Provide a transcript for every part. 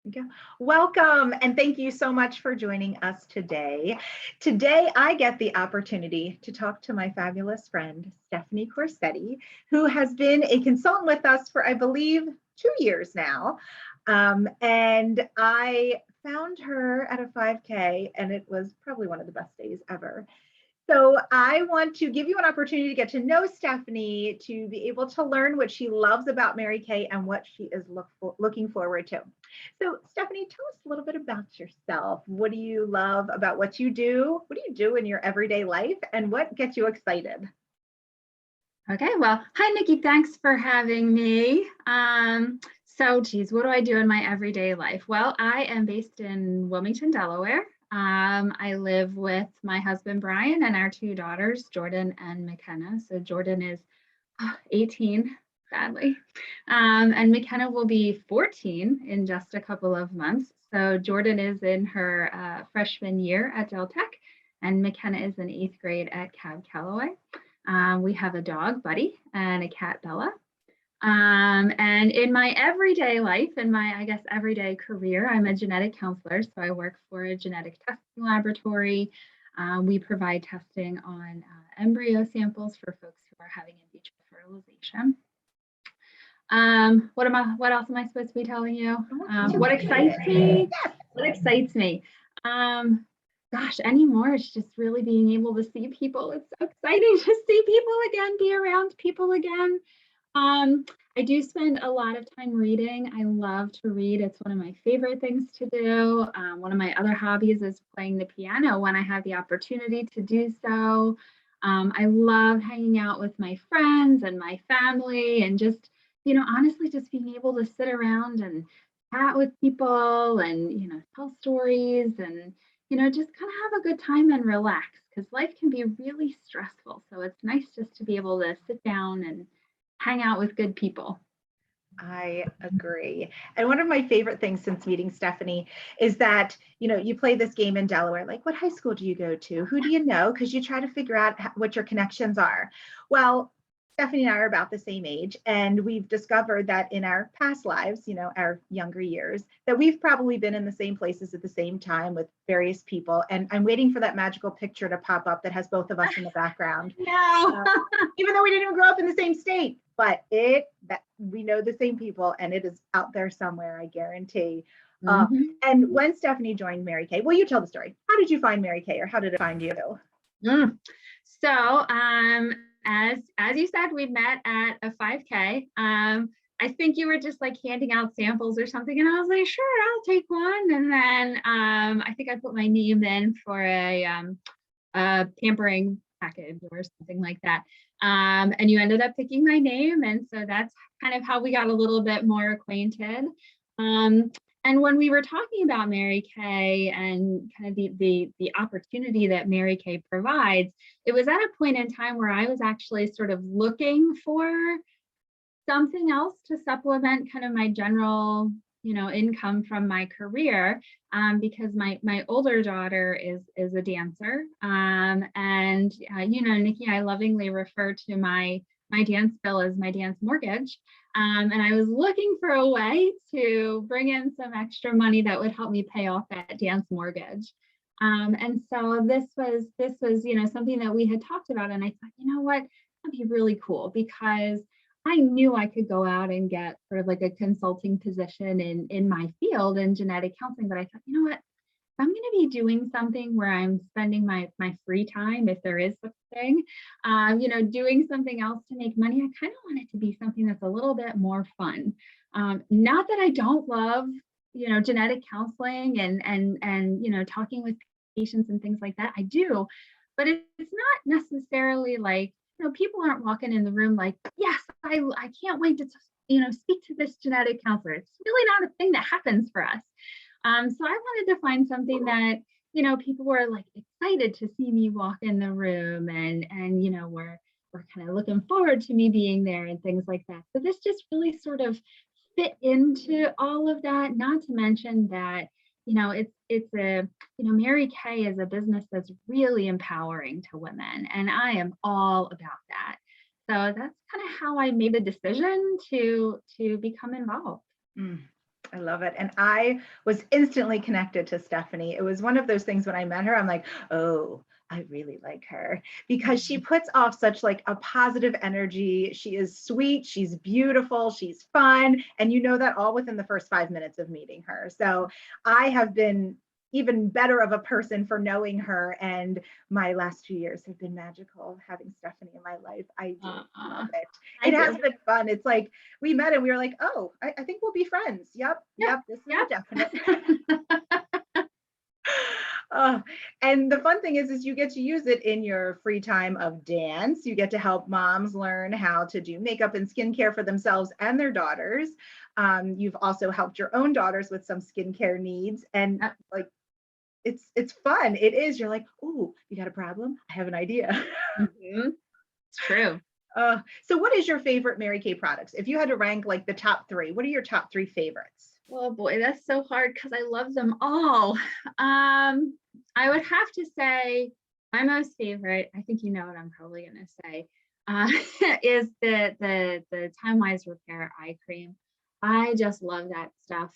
Yeah. Welcome, and thank you so much for joining us today. Today, I get the opportunity to talk to my fabulous friend, Stephanie Corsetti, who has been a consultant with us for, I believe, 2 years now. And I found her at a 5K, and it was probably one of the best days ever. So I want to give you an opportunity to get to know Stephanie, to be able to learn what she loves about Mary Kay and what she is looking forward to. So Stephanie, tell us a little bit about yourself. What do you love about what you do? What do you do in your everyday life? And what gets you excited? Okay, well, hi, Nikki. Thanks for having me. Geez, what do I do in my everyday life? Well, I am based in Wilmington, Delaware. I live with my husband, Brian, and our two daughters, Jordan and McKenna. So Jordan is 18, sadly, and McKenna will be 14 in just a couple of months. So Jordan is in her freshman year at Del Tech, and McKenna is in 8th grade at Cab Calloway. We have a dog, Buddy, and a cat, Bella. And in my everyday life, in my, I guess, everyday career, I'm a genetic counselor. So I work for a genetic testing laboratory. We provide testing on embryo samples for folks who are having in vitro fertilization. What else am I supposed to be telling you? What excites me? What excites me? Gosh, anymore, it's just really being able to see people. It's so exciting to see people again, be around people again. I do spend a lot of time reading. I love to read. It's one of my favorite things to do. One of my other hobbies is playing the piano when I have the opportunity to do so. I love hanging out with my friends and my family and just, honestly, just being able to sit around and chat with people and, tell stories and, just kind of have a good time and relax because life can be really stressful. So it's nice just to be able to sit down and hang out with good people. I agree. And one of my favorite things since meeting Stephanie is that, you play this game in Delaware, like what high school do you go to? Who do you know? Because you try to figure out what your connections are. Well, Stephanie and I are about the same age, and we've discovered that in our past lives, our younger years, that we've probably been in the same places at the same time with various people. And I'm waiting for that magical picture to pop up that has both of us in the background. No. Even though we didn't even grow up in the same state, but that we know the same people, and it is out there somewhere, I guarantee. And when Stephanie joined Mary Kay, well, you tell the story. How did you find Mary Kay, or how did it find you? So, as you said, we met at a 5K. I think you were just like handing out samples or something, and I was like, sure, I'll take one. And then I think I put my name in for a pampering package or something like that. And you ended up picking my name, and so that's kind of how we got a little bit more acquainted. And when we were talking about Mary Kay and kind of the opportunity that Mary Kay provides, it was at a point in time where I was actually sort of looking for something else to supplement kind of my general, income from my career, because my older daughter is a dancer, and Nikki, I lovingly refer to my dance bill as my dance mortgage. And I was looking for a way to bring in some extra money that would help me pay off that dance mortgage. And so this was, something that we had talked about. And I thought, you know what, that'd be really cool because I knew I could go out and get sort of like a consulting position in my field in genetic counseling. But I thought, you know what, I'm going to be doing something where I'm spending my free time, if there is such a thing, doing something else to make money. I kind of want it to be something that's a little bit more fun. Not that I don't love, genetic counseling and talking with patients and things like that. I do, but it's not necessarily like, people aren't walking in the room like, yes, I can't wait to, speak to this genetic counselor. It's really not a thing that happens for us. So I wanted to find something that, people were like excited to see me walk in the room and we're kind of looking forward to me being there and things like that. So this just really sort of fit into all of that, not to mention that, it's a, Mary Kay is a business that's really empowering to women, and I am all about that. So that's kind of how I made the decision to become involved. I love it. And I was instantly connected to Stephanie. It was one of those things when I met her, I'm like, oh, I really like her because she puts off such like a positive energy. She is sweet, she's beautiful, she's fun. And you know that all within the first 5 minutes of meeting her. So I have been even better of a person for knowing her. And my last few years have been magical having Stephanie in my life. I do love it. I It has do. been fun. It's like we met and we were like, oh, I think we'll be friends. Yep, Yep. this is Yep. a definite. Uh, and the fun thing is you get to use it in your free time of dance. You get to help moms learn how to do makeup and skincare for themselves and their daughters. You've also helped your own daughters with some skincare needs, and Yep. like it's fun. It is. You're like, oh, you got a problem? I have an idea. Mhm. It's true. So what is your favorite Mary Kay products? If you had to rank like the top three, what are your top three favorites? Oh boy, that's so hard because I love them all. I would have to say my most favorite, I think you know what I'm probably gonna say, uh, is the Timewise Repair Eye Cream. I just love that stuff.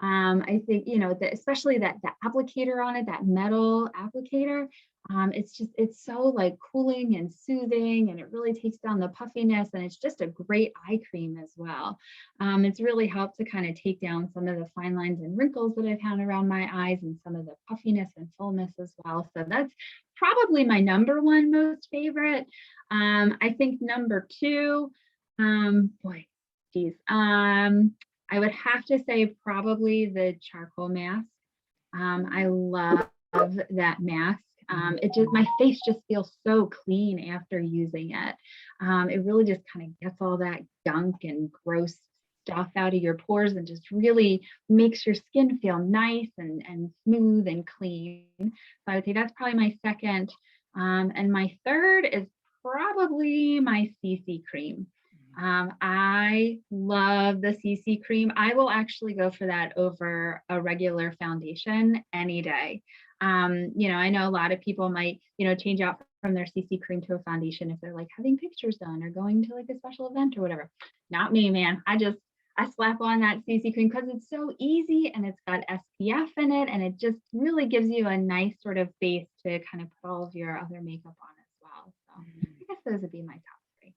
I think, you know, especially that applicator on it, that metal applicator, it's so like cooling and soothing, and it really takes down the puffiness, and it's just a great eye cream as well. It's really helped to kind of take down some of the fine lines and wrinkles that I've had around my eyes, and some of the puffiness and fullness as well. So that's probably my number one most favorite. I think number two, boy, geez, I would have to say probably the charcoal mask. I love that mask. It just, my face just feels so clean after using it. It really just kind of gets all that gunk and gross stuff out of your pores, and just really makes your skin feel nice and smooth and clean. So I would say that's probably my second. And my third is probably my CC cream. I love the CC cream. I will actually go for that over a regular foundation any day. You know, I know a lot of people might, you know, change out from their CC cream to a foundation if they're like having pictures done or going to like a special event or whatever. Not me, man. I slap on that CC cream because it's so easy, and it's got SPF in it, and it just really gives you a nice sort of base to kind of put all of your other makeup on as well. So I guess those would be my top three.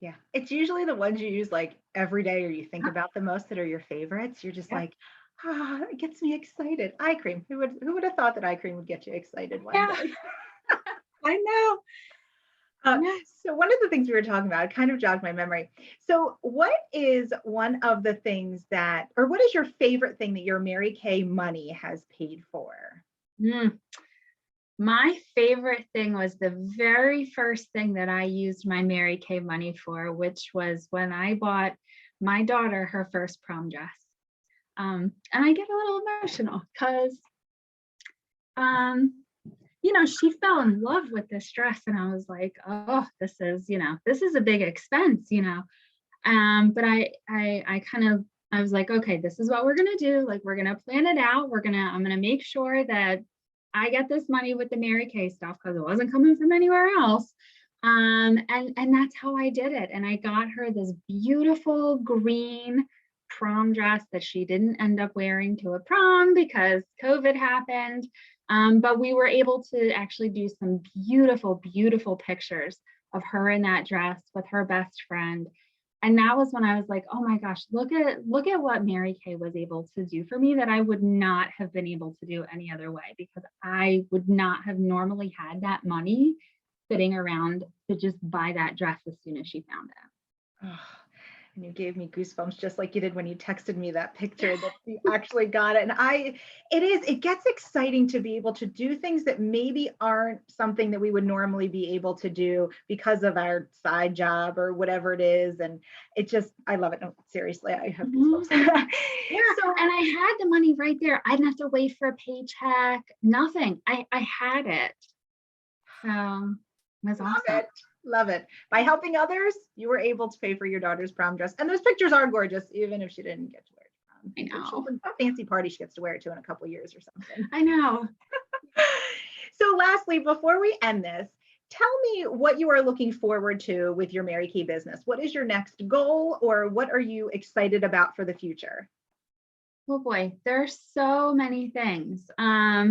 Yeah, it's usually the ones you use like every day or you think about the most that are your favorites. You're just Yeah. like, ah, it gets me excited. Eye cream. Who would have thought that eye cream would get you excited one Yeah, day? I know. I Uh, know. so one of the things we were talking about, it kind of jogged my memory. So what is one of the things that, or what is your favorite thing that your Mary Kay money has paid for? Mm. My favorite thing was the very first thing that I used my Mary Kay money for, which was when I bought my daughter her first prom dress. And I get a little emotional because, um, you know, she fell in love with this dress, and I was like, oh, this is, you know, this is a big expense, you know. But I kind of, I was like, okay, this is what we're gonna do. Like, we're gonna plan it out. I'm gonna make sure that I get this money with the Mary Kay stuff because it wasn't coming from anywhere else. And that's how I did it. And I got her this beautiful green prom dress that she didn't end up wearing to a prom because COVID happened. But we were able to actually do some beautiful, beautiful pictures of her in that dress with her best friend. And that was when I was like, oh my gosh, look at what Mary Kay was able to do for me that I would not have been able to do any other way, because I would not have normally had that money sitting around to just buy that dress as soon as she found it. Oh, and you gave me goosebumps just like you did when you texted me that picture that you actually got it. And it gets exciting to be able to do things that maybe aren't something that we would normally be able to do because of our side job or whatever it is. And I love it. No, seriously, I have Mhm. goosebumps. Yeah, So and I had the money right there. I didn't have to wait for a paycheck, nothing. I had it. So it was love awesome. it. Love it. By helping others, you were able to pay for your daughter's prom dress. And those pictures are gorgeous, even if she didn't get to wear it to prom. I know. A fancy party she gets to wear it to in a couple years or something. I know. So lastly, before we end this, tell me what you are looking forward to with your Mary Kay business. What is your next goal, or what are you excited about for the future? Oh boy, there's so many things. Now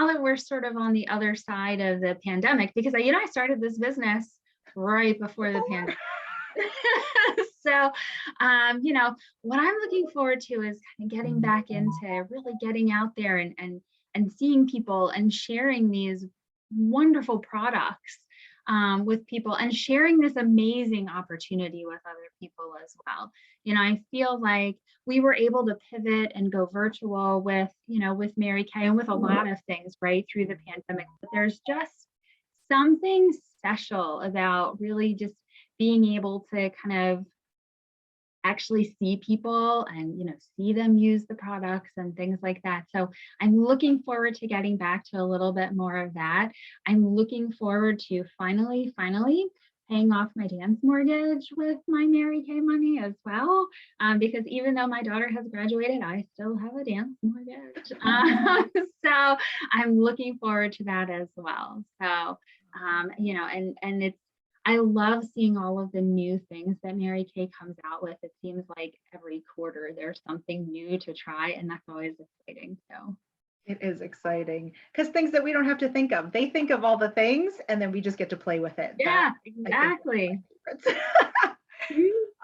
that we're sort of on the other side of the pandemic, because I started this business right before the pandemic. So, what I'm looking forward to is kind of getting back into really getting out there and seeing people and sharing these wonderful products with people and sharing this amazing opportunity with other people as well. I feel like we were able to pivot and go virtual with Mary Kay and with a lot of things right through the pandemic. But there's just something special about really just being able to kind of actually see people and see them use the products and things like that. So I'm looking forward to getting back to a little bit more of that. I'm looking forward to finally paying off my dance mortgage with my Mary Kay money as well, because even though my daughter has graduated, I still have a dance mortgage. So I'm looking forward to that as well. So and it's, I love seeing all of the new things that Mary Kay comes out with. It seems like every quarter there's something new to try, and that's always exciting. So It is exciting because things that we don't have to think of. They think of all the things and then we just get to play with it. yeah, I think, is one of exactly. my favorites.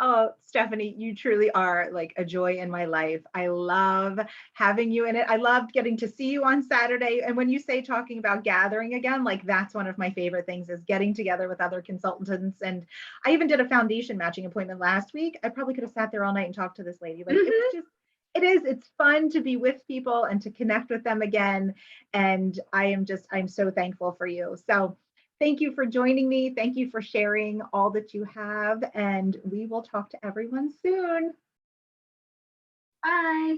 Oh, Stephanie, you truly are like a joy in my life. I love having you in it. I loved getting to see you on Saturday. And when you say talking about gathering again, like that's one of my favorite things is getting together with other consultants. And I even did a foundation matching appointment last week. I probably could have sat there all night and talked to this lady. Like it was Mhm. just, it's fun to be with people and to connect with them again. And I'm so thankful for you. So thank you for joining me. Thank you for sharing all that you have, and we will talk to everyone soon. Bye.